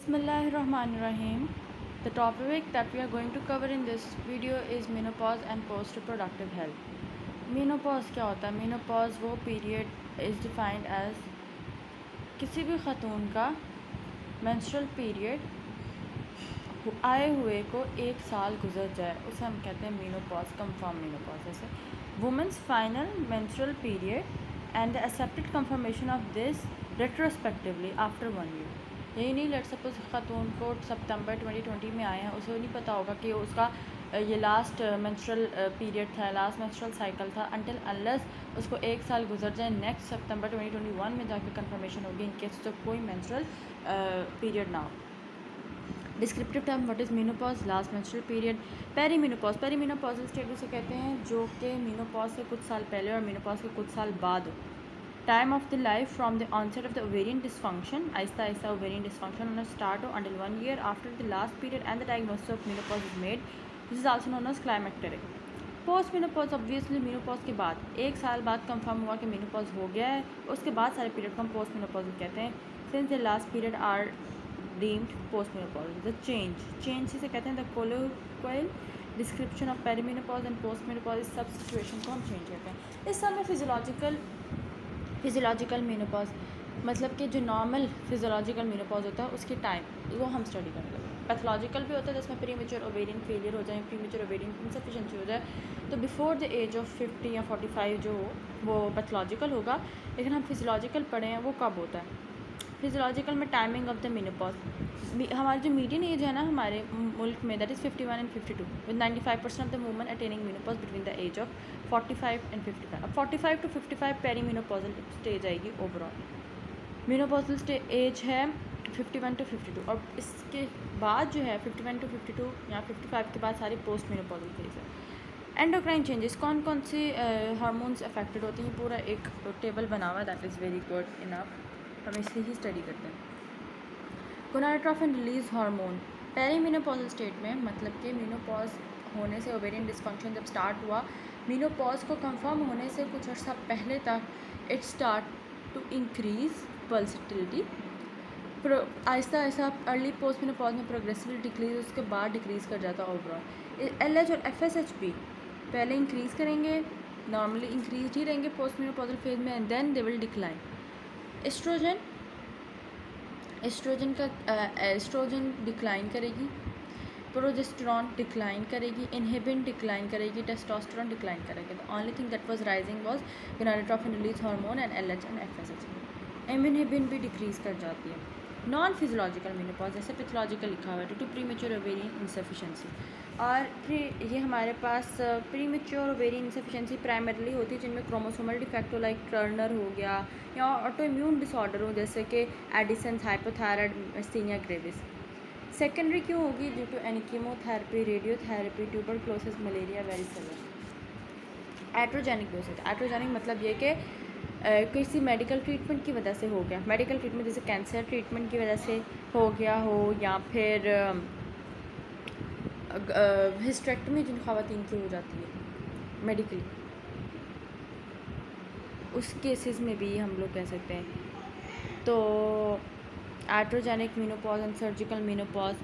Bismillahirrahmanirrahim. The topic that we are going to cover in this video is menopause and post-reproductive health. Menopause क्या होता है? Menopause वो period is defined as किसी भी ख़तून का menstrual period आए हुए को 1 साल गुजर जाए उसे हम कहते हैं menopause, confirmed menopause. जैसे women's final menstrual period and the accepted confirmation of this retrospectively after 1 year. यही नहीं, लेट सपोज ख़तून को सितंबर 2020 में आए हैं, उसे नहीं पता होगा कि उसका ये लास्ट मेंस्ट्रुअल पीरियड था, लास्ट मेंस्ट्रुअल साइकिल था, अनटिल अनलेस उसको 1 साल गुजर जाए नेक्स्ट सितंबर 2021 में जाके कंफर्मेशन होगी इन केस तो कोई मेंस्ट्रुअल पीरियड ना हो। Descriptive term what is menopause, last menstrual period. Perimenopause, perimenopausal state उसे कहते हैं जो कि मेनोपॉज से कुछ साल पहले और मेनोपॉज के कुछ साल बाद हो। Time of the life from the onset of the ovarian dysfunction, आहिस्ता आहिस्ता ओवेरियन डिसफंक्शन होना स्टार्ट हो until 1 year after the last period and the diagnosis of menopause is made, this is also known as climacteric. Post menopause, obviously menopause के बाद 1 साल बाद confirm हुआ कि मेनोपॉज हो गया है, उसके बाद सारे पीरियड को हम पोस्ट मेनोपॉज कहते हैं। Since the last period are deemed post menopause. The change से कहते हैं the colloquial description of perimenopause and post menopause, इस सब सिचुएशन को हम चेंज करते हैं। इस सब में फिजियोलॉजिकल मेनोपॉज मतलब कि जो नॉर्मल फिजियोलॉजिकल मेनोपॉज होता है उसके टाइम वो हम स्टडी करेंगे। पैथोलॉजिकल भी होता है जिसमें प्रीमेच्योर ओवेरियन फेलियर हो जाए, प्रीमेच्योर ओवेरियन इनसफिशिएंसी हो जाए, तो बिफोर द एज ऑफ 50 या 45 जो वो पैथोलॉजिकल होगा। लेकिन हम फिजियोलॉजिकल पढ़े हैं वो कब होता है? फिजियोलॉजिकल में टाइमिंग ऑफ द मेनोपॉज, हमारी जो मीडियन एज है ना हमारे मुल्क में, that is 51 and 52, with 95% of the women attaining menopause between the age of 45 and 55। अब 45 to 55 पेरीमेनोपॉजल स्टेज आएगी ओवरऑल। मेनोपॉजल एज है 51 to 52 और इसके बाद जो है 51 to 52 या 55 के बाद सारी पोस्ट मेनोपॉजल फेज है। एंडोक्राइन चेंजेस, कौन कौन से हार्मोन्स अफेक्टेड होती हैं, पूरा एक टेबल बना हुआ है, that is very good enough, हम इसे ही स्टडी करते हैं। Gonadotrophin release hormone perimenopausal state में, मतलब कि मेनोपॉज होने से ओवेरियन डिसफंक्शन जब स्टार्ट हुआ, मेनोपॉज को कंफर्म होने से कुछ अर्सा पहले तक it start to increase पल्सिटिलिटी, Aahista Aahista early post menopause में प्रोग्रेसिवली डिक्रीज, उसके बाद डिक्रीज़ कर जाता ओवरऑल। LH और FSH भी पहले इंक्रीज़ करेंगे, नॉर्मली इंक्रीज ही रहेंगे पोस्ट मेनोपॉजल फेज में, and then they will decline. Estrogen decline करेगी, प्रोजेस्टेरॉन डिक्लाइन करेगी, इनहिबिन डिक्लाइन करेगी, टेस्टोस्टेरोन डिक्लाइन करेगी। The only thing that was rising was gonadotrophin release hormone and LH and FSH। Inhibin भी decrease कर जाती है। Non physiological menopause, जैसे pathological लिखा हुआ है, due to premature ovarian insufficiency, और ये हमारे पास प्रीमेच्योर ओवेरियन इंसफिशिएंसी प्राइमरीली होती है जिनमें क्रोमोसोमल डिफेक्ट हो, लाइक टर्नर हो गया, या ऑटो इम्यून डिसऑर्डर हो जैसे कि Addison's, hypothyroid, myasthenia gravis. Secondary क्यों होगी? Due to any chemotherapy, radiotherapy, tuberculosis, malaria, varicella. Iatrogenic dosage, iatrogenic मतलब ये कि किसी मेडिकल ट्रीटमेंट की वजह से हो गया, मेडिकल ट्रीटमेंट जैसे कैंसर ट्रीटमेंट की वजह से हो गया हो, या फिर हिस्टेरेक्टमी जिन ख़वातीन की हो जाती है मेडिकली, उस केसेस में भी हम लोग कह सकते हैं। तो iatrogenic menopause and surgical menopause.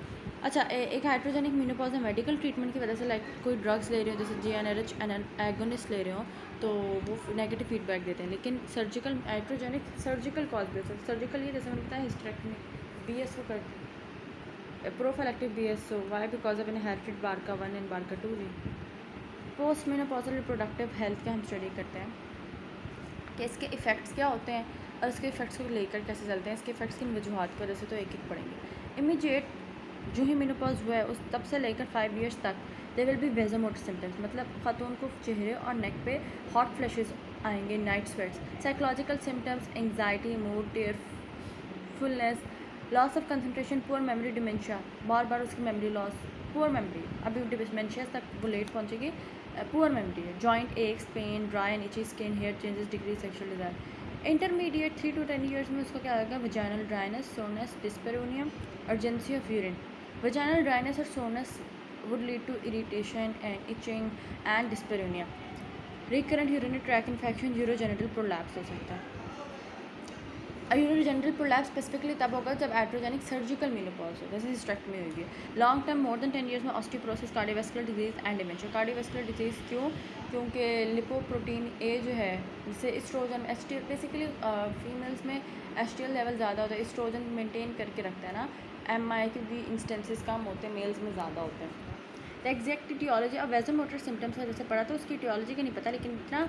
अच्छा, एक हाइड्रोजेनिक मेनोपॉज है मेडिकल ट्रीटमेंट की वजह से, लाइक कोई ड्रग्स ले रहे हो जैसे GnRH एगोनिस्ट ले रहे हो तो वो नेगेटिव फीडबैक देते हैं। लेकिन सर्जिकल हाइड्रोजेनिक सर्जिकल कॉज भी हो सकता है। सर्जिकल ये जैसे मैंने बताया हिस्टेरेक्टमी, BSO कर prophylactic BSO, why because of inherited BRCA1 and BRCA2 जी। पोस्ट मेनोपॉजल रिप्रोडक्टिव हेल्थ के हम स्टडी करते हैं कि इसके इफ़ेक्ट्स क्या होते हैं और इसके इफ़ेक्ट्स को लेकर कैसे चलते हैं, इसके इफ़ेक्ट्स की वजूहत की वजह से तो एक एक पढ़ेंगे। इमीडिएट जो ही मेनोपॉज हुआ है उस तब से लेकर 5 years तक they will be vasomotor symptoms, मतलब ख़तून को चेहरे और नेक पे हॉट फ्लैशेस आएंगे, night sweats. Psychological symptoms anxiety, mood, tearfulness, loss of concentration, poor memory, dementia, बार बार उसकी मेमोरी लॉस, पुअर मेमोरी, अभी डिमेंशिया तक वो लेट पहुँचेगी, पुअर मेमोरी है, joint aches, pain, dry and itchy skin, hair changes, degree sexual desire. Intermediate 3 to 10 years में उसका क्या आएगा? Vaginal dryness, soreness, dyspareunia, urgency of urine. Vaginal dryness और soreness would lead to irritation and itching and dyspareunia. Recurrent urinary tract infection, urogenital prolapse हो सकता है। यूरोजेनरल prolapse specifically तब होगा जब एट्रोजेनिक सर्जिकल मेनोपॉज हो, जैसे हिस्टेक्टमी हुई है। Long term more than 10 years में osteoporosis, cardiovascular disease and dementia. Cardiovascular disease क्यों? क्योंकि लिपोप्रोटीन ए जो है जिससे एस्ट्रोजन बेसिकली फीमेल्स में एस्ट्रियल लेवल ज़्यादा होता है, एस्ट्रोजन मेंटेन करके रखता है ना। एमआई के भी इंस्टेंसेस कम होते हैं, मेल्स में ज़्यादा होते हैं। द एग्जैक्ट टियोलॉजी अब वैसोमोटर सिम्टम्स का जैसे पढ़ा तो उसकी टियोलॉजी का नहीं पता, लेकिन इतना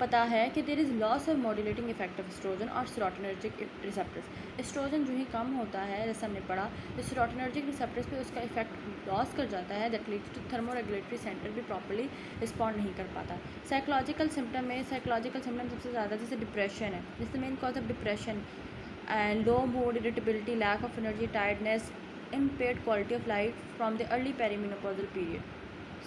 पता है कि देर is loss of modulating effect of oestrogen और सेरोटोनर्जिक रिसेप्टर्स। एस्ट्रोजन जो ही कम होता है जैसे हमने पढ़ा तो सेरोटोनर्जिक रिसेप्टर्स पे उसका इफेक्ट लॉस कर जाता है, that leads to thermoregulatory centre भी प्रॉपर्ली रिस्पॉन्ड नहीं कर पाता। साइकोलॉजिकल सिम्टम में साइकोलॉजिकल सिम्टम सबसे ज़्यादा जैसे डिप्रेशन है, this the main cause of depression and low mood, irritability, lack of energy, tiredness, impaired quality of life from the early perimenopausal period.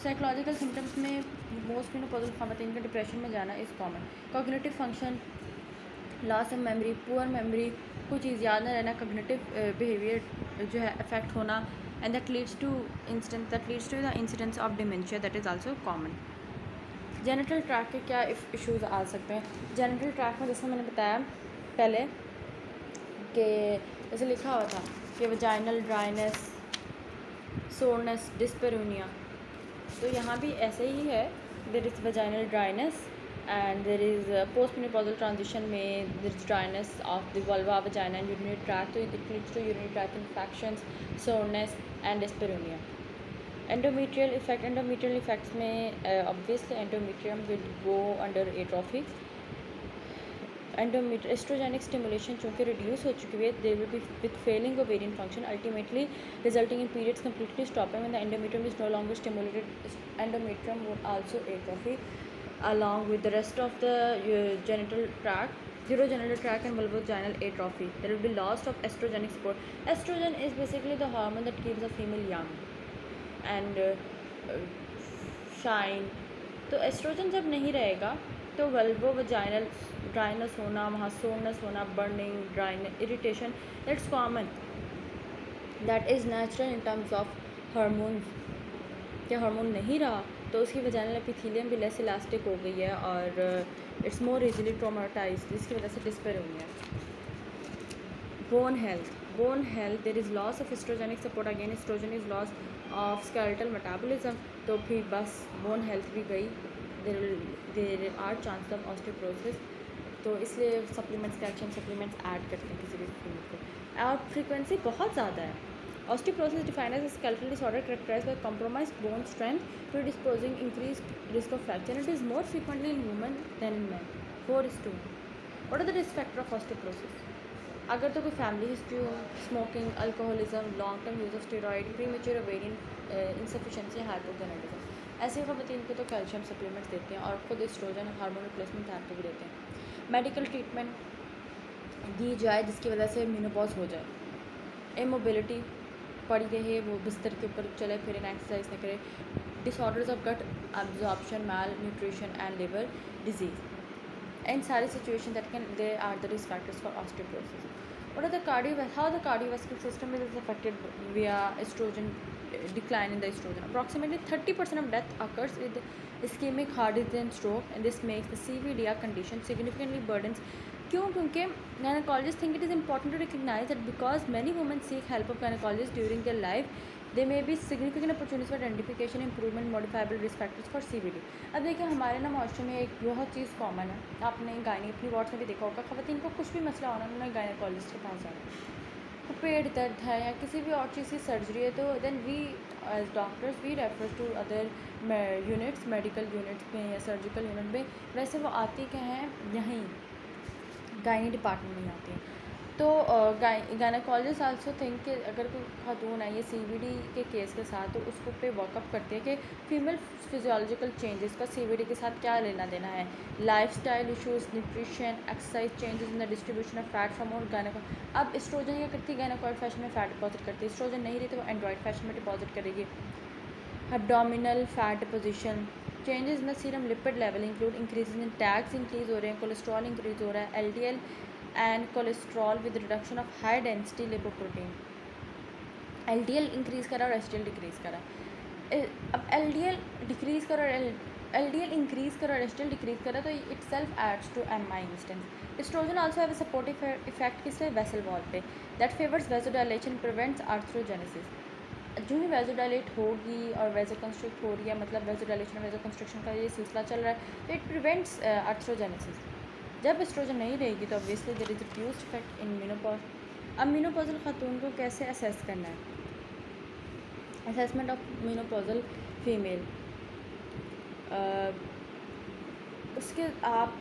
Psychological symptoms में most menopausal ख़वातीन का depression में जाना is common. Cognitive function, loss of memory, poor memory, कोई चीज़ याद ना रहना, कॉग्निटिव बिहेवियर जो है अफेक्ट होना, and that leads to the incidence of dementia, that is also common. Genital tract के क्या इश्यूज़ आ सकते हैं? जेनिटल ट्रैक में जैसे मैंने बताया पहले कि जैसे लिखा हुआ था कि वजाइनल ड्राइनेस, सोरनेस, डिस्पेरोनिया, तो यहाँ भी ऐसे ही है। There is vaginal dryness and there is post menopausal transition में there is dryness of the vulva, vagina and urinary tract, तो it leads to urinary tract infections, soreness and dyspareunia. Endometrial effects में obviously endometrium will go under atrophy. Estrogenic stimulation चूँकि reduce हो चुकी है, they will be with failing ovarian function, ultimately resulting in periods completely stopping when the endometrium is no longer stimulated. Endometrium would also atrophy along with the rest of the genital tract, urogenital tract and vulvovaginal atrophy. There will be loss of estrogenic support. Estrogen is basically the hormone that keeps a female young and shine. तो oestrogen जब नहीं रहेगा तो वल्वोवाजाइनल dryness होना, वहाँ soreness होना, burning, dryness, irritation, that's common, that is natural in terms of hormones. क्या hormone नहीं रहा तो उसकी वजाइनल एपिथेलियम भी लेस इलास्टिक हो गई है और इट्स मोर इजीली ट्रॉमेटाइज्ड, जिसकी वजह से dyspareunia. Bone health there is loss of estrogenic support, again estrogen is loss of skeletal metabolism, तो फिर बस बोन हेल्थ भी गई, there are chance of osteoporosis, तो इसलिए सप्लीमेंट्स, कैल्शियम सप्लीमेंट्स ऐड करते हैं किसी भी फीमेल को। और फ्रीक्वेंसी बहुत ज़्यादा है। Osteoporosis defined as skeletal disorder characterised by compromised bone strength, predisposing increased risk of fracture, it is more frequently in women than in man, 4:2। What are the risk factor of osteoporosis? अगर तो कोई family history हो, smoking, alcoholism, long term use of steroid, premature ovarian insufficiency, hypogonadism, ऐसे ख़वातीन को तो calcium supplements देते हैं और खुद एस्ट्रोजन हार्मोन रिप्लेसमेंट थेरेपी भी देते हैं। मेडिकल ट्रीटमेंट दी जाए जिसकी वजह से मेनोपॉज हो जाए। इमोबिलिटी, पड़ी रहे, वो बिस्तर के ऊपर चले फिर एक्सरसाइज न करे। Disorders of gut absorption, malnutrition and liver disease, इन सारी situation that can they are the risk factors for osteoporosis. What are the how the cardiovascular system is affected via estrogen decline in the estrogen? Approximately 30% of death occurs with ischemic heart disease and stroke, and this makes the CVD condition significantly burdens. क्यों? क्योंकि gynecologists think it is important to recognize that because many women seek help of gynecologists during their life, there may be significant opportunities for identification, improvement, modifiable risk factors for CVD. अब देखिए हमारे ना माशरे में एक बहुत चीज़ common है, आपने गायनी अपनी वार्ड्स में भी देखा होगा, ख़वातीन को कुछ भी मसला होना उन्होंने गायनेकोलॉजिस्ट के पास जाना है। तो पेट दर्द है या किसी भी और चीज़ की सर्जरी है तो then we as doctors we refer to other units, medical units में या सर्जिकल यूनिट में। वैसे वो आती क्या हैं, यहीं गायनी डिपार्टमेंट में आती हैं। तो गायनेकोलॉजिस्ट आल्सो थिंक कि अगर कोई खातून है ये CVD के केस के साथ तो उसको पे वर्कअप करते हैं कि फ़ीमेल फिजियोलॉजिकल चेंजेस का CVD के साथ क्या लेना देना है। Lifestyle issues, nutrition, exercise, changes in the distribution of fat from और गायनेको। अब एस्ट्रोजन क्या करती है, गायनेकोइड फैशन में फ़ैट डिपॉजिट करती है। एस्ट्रोजन नहीं रही तो वो एंड्रॉइड फैशन में डिपॉजिट करेगी। Abdominal fat deposition, changes in the serum lipid level include increase in tags increase हो रहे हैं, कोलेस्ट्रॉल इंक्रीज़ हो रहा है, LDL and cholesterol with reduction of high density lipoprotein। LDL increase करा और HDL डिक्रीज़ करा। अब LDL डिक्रीज़ करा और LDL इंक्रीज कर और एस्ट्रल डिक्रीज कर तो itself aids to MI instance. Estrogen also have a supportive effect किससे, वेसल वॉल पे, that favours vasodilation, prevents atherogenesis. जो ही वेसोडाइलेट होगी और वेसो कंस्ट्रक्ट हो रही है, मतलब वेसोडाइलेशन और वेसो कंस्ट्रक्शन का ये सिलसिला चल रहा है, तो इट प्रिवेंट्स आर्थ्रोजेनेसिस। जब एस्ट्रोजन नहीं रहेगी तो obviously there is reduced effect in menopause. अब मेनोपॉजल खातून को कैसे असेस करना है, असेसमेंट ऑफ मेनोपॉजल फीमेल, उसके आप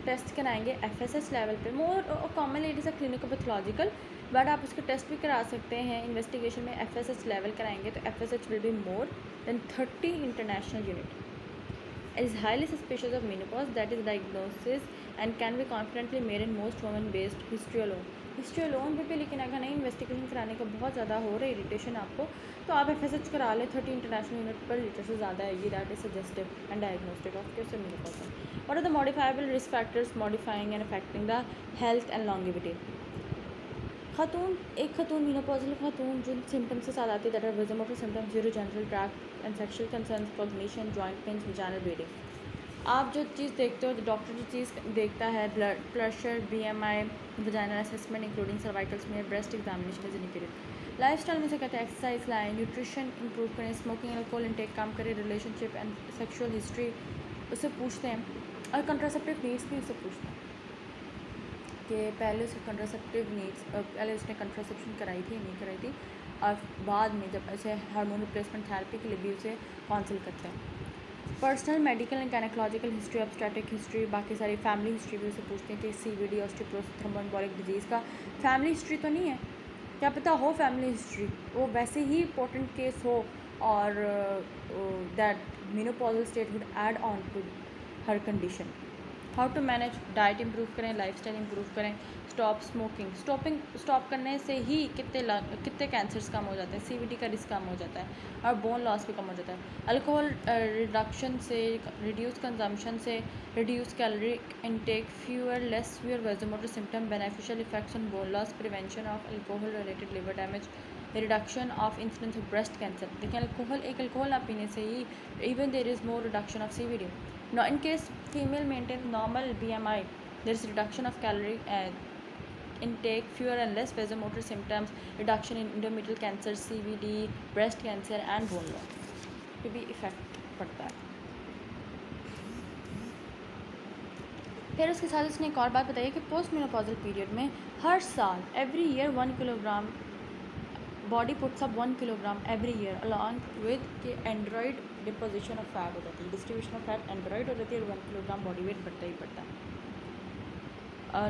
टेस्ट कराएंगे FSH लेवल पे। More common it is a clinicopathological, but आप उसके टेस्ट भी करा सकते हैं। इन्वेस्टिगेशन में FSH लेवल कराएंगे तो FSH will be more than 30 international unit. Is highly suspicious of menopause, that is diagnosis and can be confidently made in most women based history alone. History alone पे भी, लेकिन अगर नहीं investigation कराने का बहुत ज़्यादा हो रहा है इरिटेशन आपको, तो आप FSH करा लें। 30 इंटरनेशनल यूनिट पर लीटर से ज़्यादा आएगी, that is suggestive and diagnostic of कैसे menopause. What are the modifiable risk factors modifying and affecting the health and longevity. एक खातून मेनोपॉजल खातून जो सिम्टम्स के साथ आती है, that are vasomotor symptoms, urogenital tract and sexual concerns, cognition, joint pains, vaginal bleeding. आप जो चीज़ देखते हो, डॉक्टर जो चीज़ देखता है, blood pressure, BMI, vaginal assessment including cervical smear, breast examination is indicated. Lifestyle में से कहते हैं एक्सरसाइज लाएं, न्यूट्रिशन इंप्रूव करें, स्मोकिंग अल्कोहल इंटेक कम करें, रिलेशनशिप एंड सेक्सुअल हिस्ट्री उससे पूछते हैं, और कंट्रासेप्टिव नीड्स भी उससे पूछते हैं कि पहले उसके कंट्रासेप्टिव नीड्स, पहले उसने कंट्रासेप्शन कराई थी नहीं कराई थी, और बाद में जब ऐसे हार्मोन रिप्लेसमेंट थेरेपी के लिए भी उसे काउंसिल करते हैं। Personal medical and gynaecological history, obstetric history, बाकी सारी फैमिली हिस्ट्री भी उसे पूछते हैं कि CVD, ऑस्टियोपोरोसिस, थ्रोम्बोएम्बोलिक डिजीज़ का फैमिली हिस्ट्री तो नहीं है, क्या पता हो फैमिली हिस्ट्री, वो वैसे ही इंपॉर्टेंट केस हो, और that menopausal state would add on to her condition. How to manage, diet improve करें, लाइफस्टाइल इंप्रूव करें, स्टॉप स्मोकिंग, स्टॉप करने से ही कितने कैंसर्स कम हो जाते हैं, CVD का रिस्क कम हो जाता है, और बोन लॉस भी कम हो जाता है। अल्कोहल रिडक्शन से, रिड्यूस कंजम्पशन से, reduce calorie intake, fewer less fewer vasomotor symptom, beneficial effects on bone loss, prevention of alcohol related liver damage, reduction of incidence of breast cancer. देखिए alcohol ना पीने से ही even there is more reduction of CVD। Now, in case female maintains normal BMI, there is reduction of calorie intake, fewer and less vasomotor symptoms, reduction in endometrial cancer, CVD, breast cancer and bone loss पे भी effect पड़ता है। फिर उसके साथ उसने एक और बात बताई कि पोस्ट मेनोपॉजल पीरियड में हर साल every year 1 kilogram body puts up 1 kilogram every year along with के एंड्रॉइड डिपोजिशन ऑफ फैट हो जाती है, डिस्ट्रीब्यूशन ऑफ फैट एंड्रॉइड हो जाती है, और 1 किलोग्राम बॉडी वेट बढ़ता ही बढ़ता है।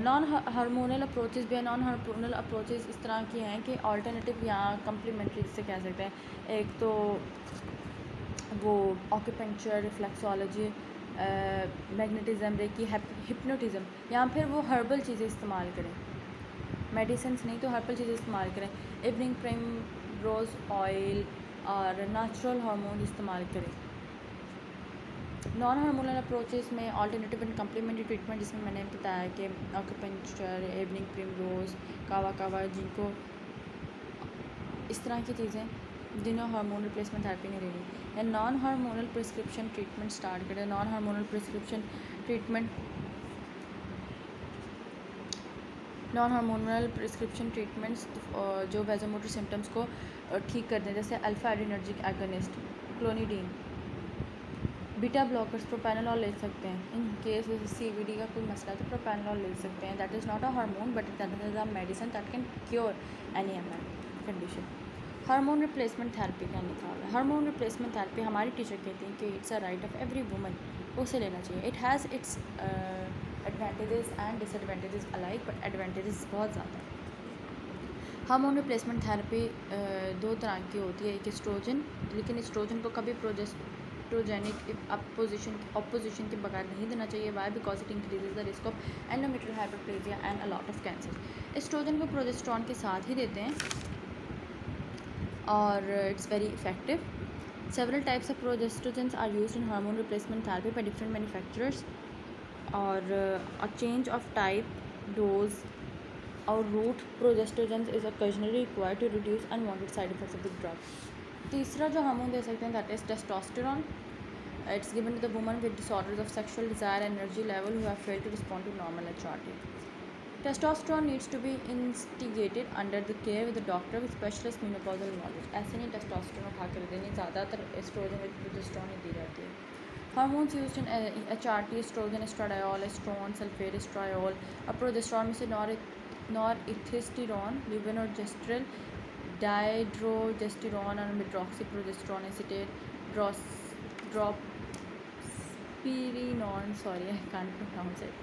नॉन हार्मोनल अप्रोचेस भी है। नॉन हार्मोनल अप्रोचेस इस तरह की हैं कि ऑल्टरनेटिव या कम्प्लीमेंट्री जिसे कह सकते हैं, एक तो वो ऑक्यूपेंचर, रिफ्लेक्सोलॉजी, मैग्नेटिज्म, रेकी, हिप्नोटिज्म, या फिर वो हर्बल चीज़ें इस्तेमाल करें, मेडिसिन नहीं तो हर्बल चीज़ें इस्तेमाल करें, इवनिंग प्राइमरोज ऑयल और नेचुरल हार्मोन इस्तेमाल करें। नॉन हार्मोनल अप्रोचेस में ऑल्टरनेटिव एंड कम्प्लीमेंट्री ट्रीटमेंट, जिसमें मैंने बताया कि ऑक्यूपेंचर, इवनिंग प्राइमरोज, कावा, जिनको इस तरह की चीज़ें जिन्हें हार्मोन रिप्लेसमेंट थेरेपी नहीं लेनी, या non hormonal prescription treatment start करें। नॉन हार्मोनल प्रिस्क्रिप्शन ट्रीटमेंट्स जो वेजोमोटर सिम्टम्स को ठीक कर दें, जैसे alpha adrenergic agonist, clonidine, beta blockers, propranolol ले सकते हैं। इन केस CVD का कोई मसला है तो प्रोपेनोलॉल ले सकते हैं। That is not a hormone but that is a medicine that can cure any MI condition. Hormone replacement therapy का निकाल, हार्मोन रिप्लेसमेंट थेरेपी हमारी टीचर कहती हैं कि it's a right of every woman, उसे लेना चाहिए। It has its advantages and disadvantages alike, but advantages बहुत ज़्यादा है। हार्मोन रिप्लेसमेंट थेरेपी दो तरह की होती है, एक एस्ट्रोजन, लेकिन एस्ट्रोजन को कभी प्रोजेस्ट्रोजेनिक अपोजिशन के बगैर नहीं देना चाहिए। Why? Because it increases the risk of endometrial hyperplasia and a lot of cancer. Estrogen को प्रोजेस्ट्रॉन के साथ ही देते हैं और it's very effective. Several types of progestogens are used in hormone replacement therapy by different manufacturers, और a change of type, dose और route progestogens is occasionally required to reduce unwanted side effects of the drug. तीसरा जो hormone दे सकते हैं that is testosterone, It's given to the women with disorders of sexual desire and energy level who have failed to respond to normal HRT. Testosterone needs to be instigated under the care with a doctor with specialist menopausal knowledge. ऐसे नहीं testosterone उठा कर देनी, ज़्यादातर oestrogen with progesterone ही दी जाती है. Hormones used in HRT: estrogen, estradiol, estrone, sulfatestrol, progesterone में से norethistérone, levonorgestrel, dihydrogesterone और medroxyprogesterone acetate, dropyridone, sorry I can't pronounce it,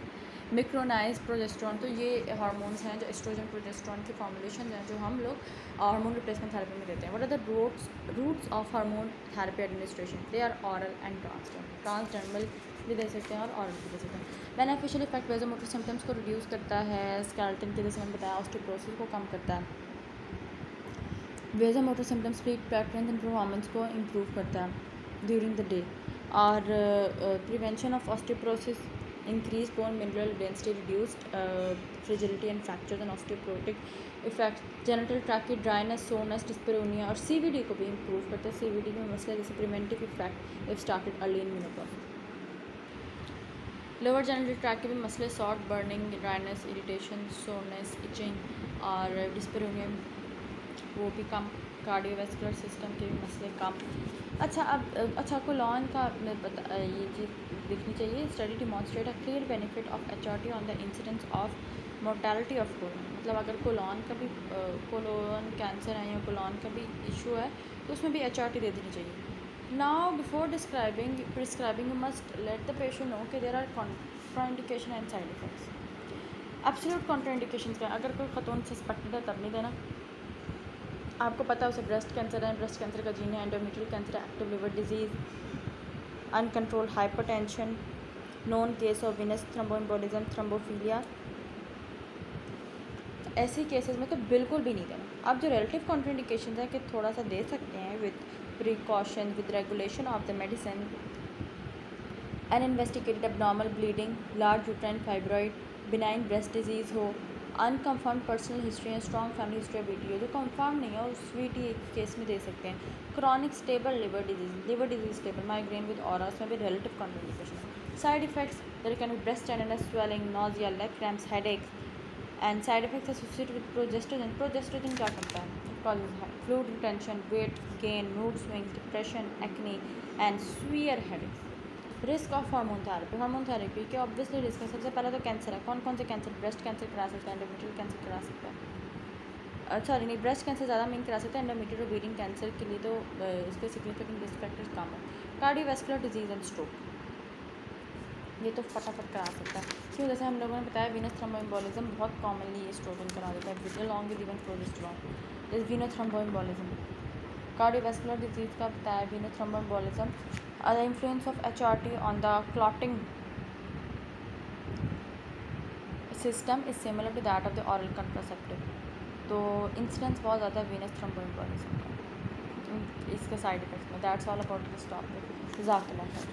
micronised progesterone. तो ये हार्मोन्स हैं जो एस्ट्रोजन प्रोजेस्टेरोन के फॉर्मुलेशन हैं जो हम लोग हार्मोन रिप्लेसमेंट थेरेपी में देते हैं. What are the routes of hormone therapy administration? They are oral and transdermal भी दे सकते हैं और ऑरल भी दे सकते हैं. बेनिफिशियल इफेक्ट वेजोमोटर सिम्टम्स को रिड्यूस करता है, स्केलेटन के जैसे मैंने बताया ऑस्टियोपोरोसिस को कम करता है, vasomotor symptoms sleep pattern and performance को इम्प्रूव करता है ड्यूरिंग द डे, और prevention of osteoporosis, increased bone mineral density, reduced fragility and fractures and osteoporotic effects, genital tract की dryness, soreness, dyspareunia और CVD को भी improve करते हैं. CVD में मसला जैसे preventive effect if started early in menopause. Lower genital tract के भी मसले salt, burning, dryness, irritation, soreness, itching और dyspareunia वो भी कम, कार्डियोवैस्कुलर सिस्टम के भी मसले कम. अच्छा कोलॉन का ये चीज़ देखनी चाहिए. Study demonstrate a clear benefit of HRT on the incidence of mortality of colon. मतलब अगर कोलॉन का भी कोलोन कैंसर है या कोलॉन का भी इशू है तो उसमें भी HRT दे देनी चाहिए. Now before prescribing you must let the patient know कि there are contraindication and side effects. Absolute contraindication क्या? अगर कोई खतून सस्पेक्टेड है तब नहीं देना. आपको पता है उसे ब्रेस्ट कैंसर है, ब्रेस्ट कैंसर का जीन है, एंडोमेट्रियल कैंसर है, active liver disease, uncontrolled hypertension, non case of Venus thromboembolism, thrombophilia, ऐसे केसेस में तो बिल्कुल भी नहीं देना. अब जो रिलेटिव कॉन्ट्राइंडिकेशंस हैं कि थोड़ा सा दे सकते हैं with precaution, with regulation of the medicine, uninvestigated abnormal bleeding, large uterine fibroid, benign breast disease हो, unconfirm personal history and strong family history video. जो कंफर्म नहीं है उस वीटी केस में दे सकते हैं. Chronic stable liver disease stable, migraine with aura, उसमें भी रिलेटिव कॉन्ट्राइंडिकेशन है. Side effects there can be breast tenderness, swelling, nausea, leg cramps, headaches and side effects associated with progesterone. Progesterone क्या करता है? It causes fluid retention, weight gain, mood swings, depression, acne and severe headaches. Risk of hormone therapy के obviously risk है. सबसे पहले तो cancer है. कौन कौन से कैंसर? ब्रेस्ट कैंसर करा सकता है, एंडोमेट्रियल कैंसर करा सकता है, सॉरी नहीं, ब्रेस्ट कैंसर ज़्यादा मेन करा सकता है. एंडोमेट्रियल और ओवेरियन कैंसर के लिए तो इसके सिग्निफिकेंट रिस्क फैक्टर्स कम है. कार्डियोवैस्कुलर डिजीज़ एंड स्ट्रोक ये तो फटाफट करा सकता है. क्यों? जैसे हम लोगों ने बताया वीनस थ्रोम्बोएम्बोलिज्म बहुत कॉमनली ये स्ट्रोक करा देता है with along with even progesterone. This Venus thromboembolism. Cardiovascular disease का बताया Venus thromboembolism. The influence of HRT on the clotting system is similar to that of the oral contraceptive. तो incidence बहुत ज़्यादा है वीनस थ्रोम्बोएम्बोलिज्म का, इसके side effects में. That's all about this topic. जज़ाकल्लाह खैर.